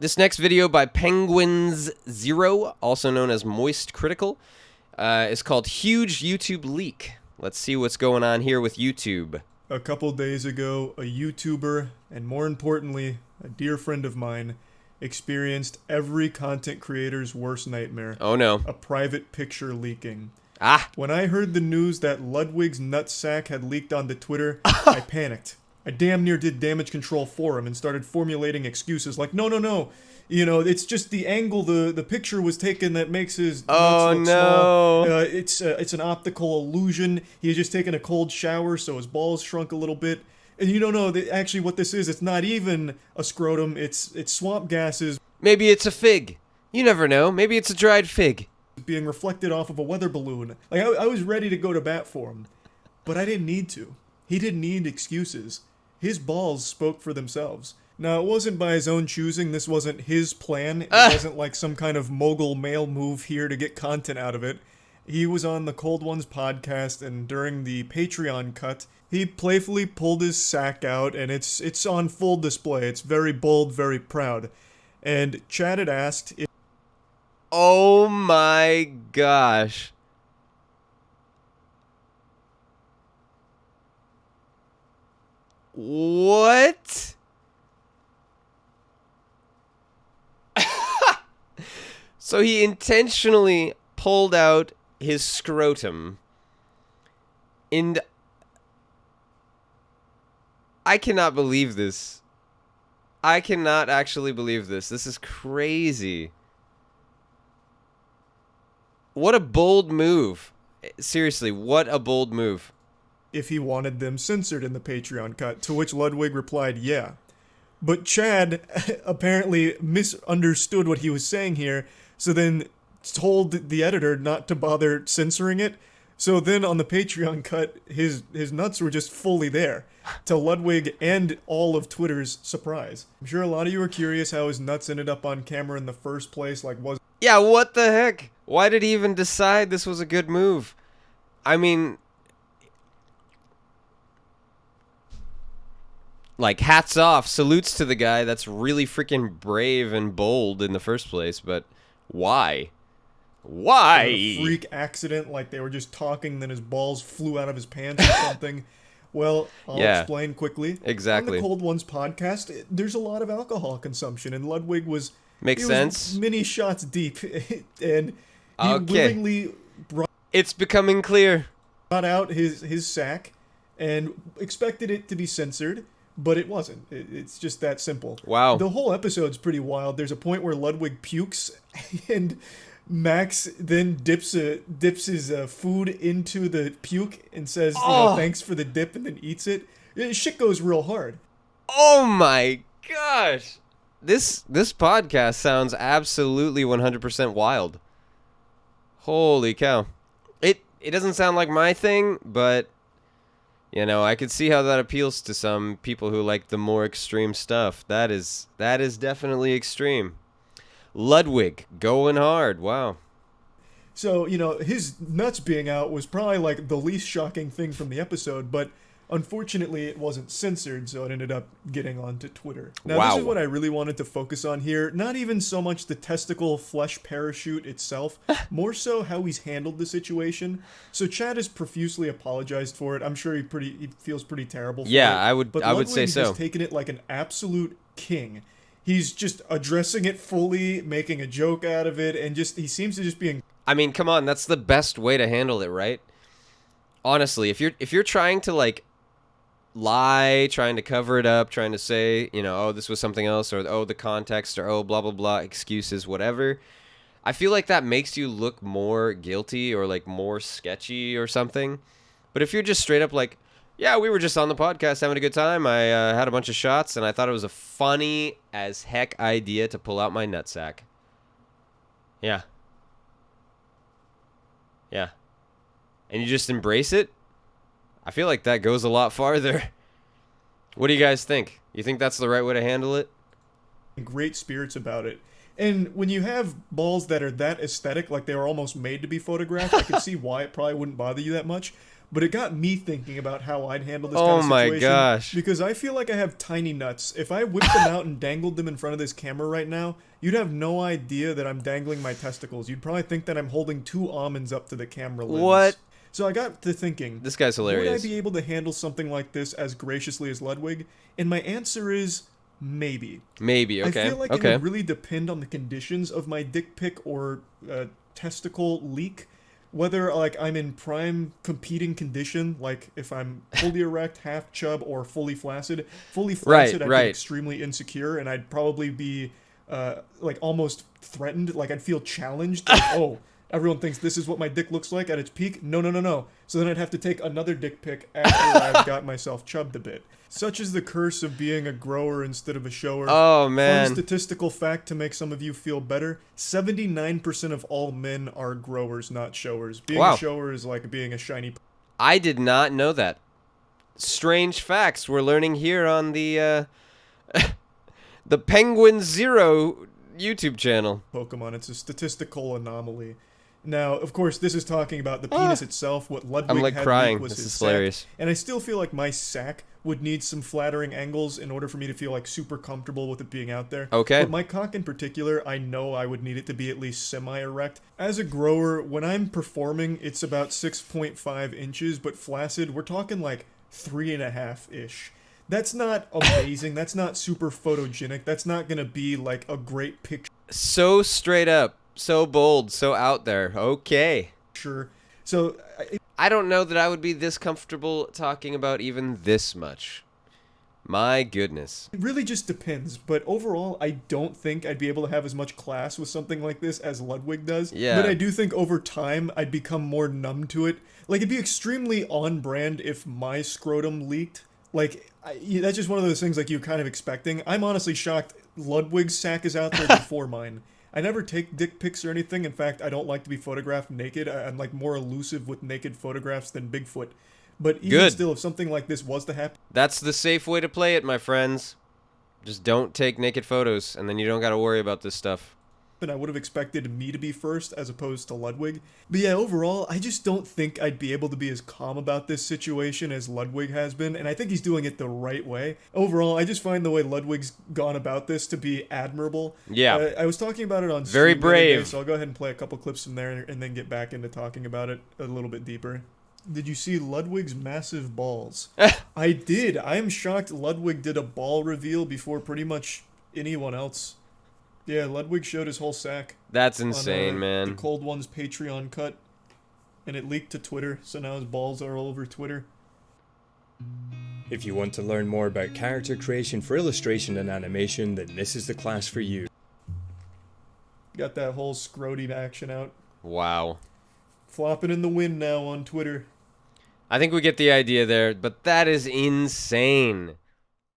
This next video by Penguins Zero, also known as Moist Critical, is called Huge YouTube Leak. Let's see what's going on here with YouTube. A couple days ago, a YouTuber, and more importantly, a dear friend of mine, experienced every content creator's worst nightmare. Oh no. A private picture leaking. Ah! When I heard the news that Ludwig's nutsack had leaked onto Twitter, I panicked. I damn near did damage control for him and started formulating excuses like, no. You know, it's just the angle the picture was taken that makes his nuts look small. It's an optical illusion. He had just taken a cold shower, so his balls shrunk a little bit. And you don't know that actually what this is. It's not even a scrotum. It's swamp gases. Maybe it's a fig. You never know. Maybe it's a dried fig. Being reflected off of a weather balloon. Like, I was ready to go to bat for him. But I didn't need to. He didn't need excuses. His balls spoke for themselves. Now, it wasn't by his own choosing. This wasn't his plan. It wasn't like some kind of mogul male move here to get content out of it. He was on the Cold Ones podcast, and during the Patreon cut, he playfully pulled his sack out, and it's on full display. It's very bold, very proud. And Chad had asked if... Oh my gosh. What? So he intentionally pulled out his scrotum, and I cannot believe this. I cannot actually believe this. This is crazy. What a bold move. Seriously, what a bold move. If he wanted them censored in the Patreon cut, to which Ludwig replied, yeah. But Chad apparently misunderstood what he was saying here, so then told the editor not to bother censoring it. So then on the Patreon cut, his nuts were just fully there, to Ludwig and all of Twitter's surprise. I'm sure a lot of you are curious how his nuts ended up on camera in the first place. Like, was... Yeah, what the heck? Why did he even decide this was a good move? I mean, like, hats off, salutes to the guy. That's really freaking brave and bold in the first place, but why? Why? A freak accident, like they were just talking, then his balls flew out of his pants or something. Well, I'll explain quickly. Exactly. On the Cold Ones podcast, there's a lot of alcohol consumption, and Ludwig was... Makes sense. Many shots deep, and he willingly It's becoming clear. Brought out his sack and expected it to be censored, but it wasn't. It's just that simple. Wow. The whole episode's pretty wild. There's a point where Ludwig pukes, and Max then dips his food into the puke and says, you know, thanks for the dip, and then eats it. Shit goes real hard. Oh my gosh. This podcast sounds absolutely 100% wild. Holy cow. It doesn't sound like my thing, but you know, I could see how that appeals to some people who like the more extreme stuff. That is definitely extreme. Ludwig going hard. Wow. So, you know, his nuts being out was probably like the least shocking thing from the episode, but unfortunately, it wasn't censored, so it ended up getting onto Twitter. Now, This is what I really wanted to focus on here. Not even so much the testicle flesh parachute itself, more so how he's handled the situation. So Chad has profusely apologized for it. I'm sure he feels pretty terrible for it. Yeah, I would say so. But Ludwig has taken it like an absolute king. He's just addressing it fully, making a joke out of it, and he seems to just be... I mean, come on, that's the best way to handle it, right? Honestly, if you're trying to, like, lie, trying to cover it up, trying to say, you know, oh, this was something else, or oh, the context, or oh, blah, blah, blah, excuses, whatever, I feel like that makes you look more guilty or, like, more sketchy or something. But if you're just straight up like, yeah, we were just on the podcast having a good time, I had a bunch of shots, and I thought it was a funny as heck idea to pull out my nutsack. Yeah. Yeah. And you just embrace it? I feel like that goes a lot farther. What do you guys think? You think that's the right way to handle it? Great spirits about it. And when you have balls that are that aesthetic, like they were almost made to be photographed, I can see why it probably wouldn't bother you that much. but it got me thinking about how I'd handle this Oh kind of my situation. gosh. Because I feel like I have tiny nuts. If I whipped them out and dangled them in front of this camera right now, you'd have no idea that I'm dangling my testicles. You'd probably think that I'm holding 2 almonds up to the camera lens. What? So I got to thinking, This guy's hilarious. would I be able to handle something like this as graciously as Ludwig? And my answer is maybe. Maybe, okay. I feel like it okay. would really depend on the conditions of my dick pic or testicle leak. Whether like I'm in prime competing condition, like if I'm fully erect, half chub, or fully flaccid. Fully flaccid, I'd right. be extremely insecure, and I'd probably be like almost threatened. Like I'd feel challenged. Like, oh, everyone thinks this is what my dick looks like at its peak. No, no, no, no. So then I'd have to take another dick pic after I've got myself chubbed a bit. Such is the curse of being a grower instead of a shower. Oh, man. Fun statistical fact to make some of you feel better. 79% of all men are growers, not showers. Being Wow. a shower is like being a shiny I did not know that. Strange facts we're learning here on the the Penguin Zero YouTube channel. Pokemon. It's a statistical anomaly. Now, of course, this is talking about the penis itself. What Ludwig I'm like had crying. leak was This his is sack. hilarious. And I still feel like my sack would need some flattering angles in order for me to feel like super comfortable with it being out there. Okay. But my cock in particular, I know I would need it to be at least semi-erect. As a grower, when I'm performing, it's about 6.5 inches, but flaccid, we're talking like 3.5-ish. That's not amazing. That's not super photogenic. That's not gonna be like a great picture. So straight up, so bold, so out there. Okay. So I don't know that I would be this comfortable talking about even this much. My goodness. it really just depends, but overall, I don't think I'd be able to have as much class with something like this as Ludwig does. Yeah. But I do think over time, I'd become more numb to it. Like, it'd be extremely on brand if my scrotum leaked. Like, that's just one of those things, like, you're kind of expecting. I'm honestly shocked Ludwig's sack is out there before mine. I never take dick pics or anything. In fact, I don't like to be photographed naked. I'm, like, more elusive with naked photographs than Bigfoot. But even Good. still, if something like this was to happen, That's the safe way to play it, my friends. Just don't take naked photos, and then you don't got to worry about this stuff. I would have expected me to be first as opposed to Ludwig. But yeah, overall, I just don't think I'd be able to be as calm about this situation as Ludwig has been, and I think he's doing it the right way. Overall, I just find the way Ludwig's gone about this to be admirable. Yeah. I was talking about it on Very stream the other day, brave. so I'll go ahead and play a couple clips from there and then get back into talking about it a little bit deeper. Did you see Ludwig's massive balls? I did. I am shocked Ludwig did a ball reveal before pretty much anyone else. Yeah, Ludwig showed his whole sack. That's On, insane, the man. Cold One's Patreon cut, and it leaked to Twitter, so now his balls are all over Twitter. If you want to learn more about character creation for illustration and animation, then this is the class for you. Got that whole scroty action out. Wow. Flopping in the wind now on Twitter. I think we get the idea there, but that is insane.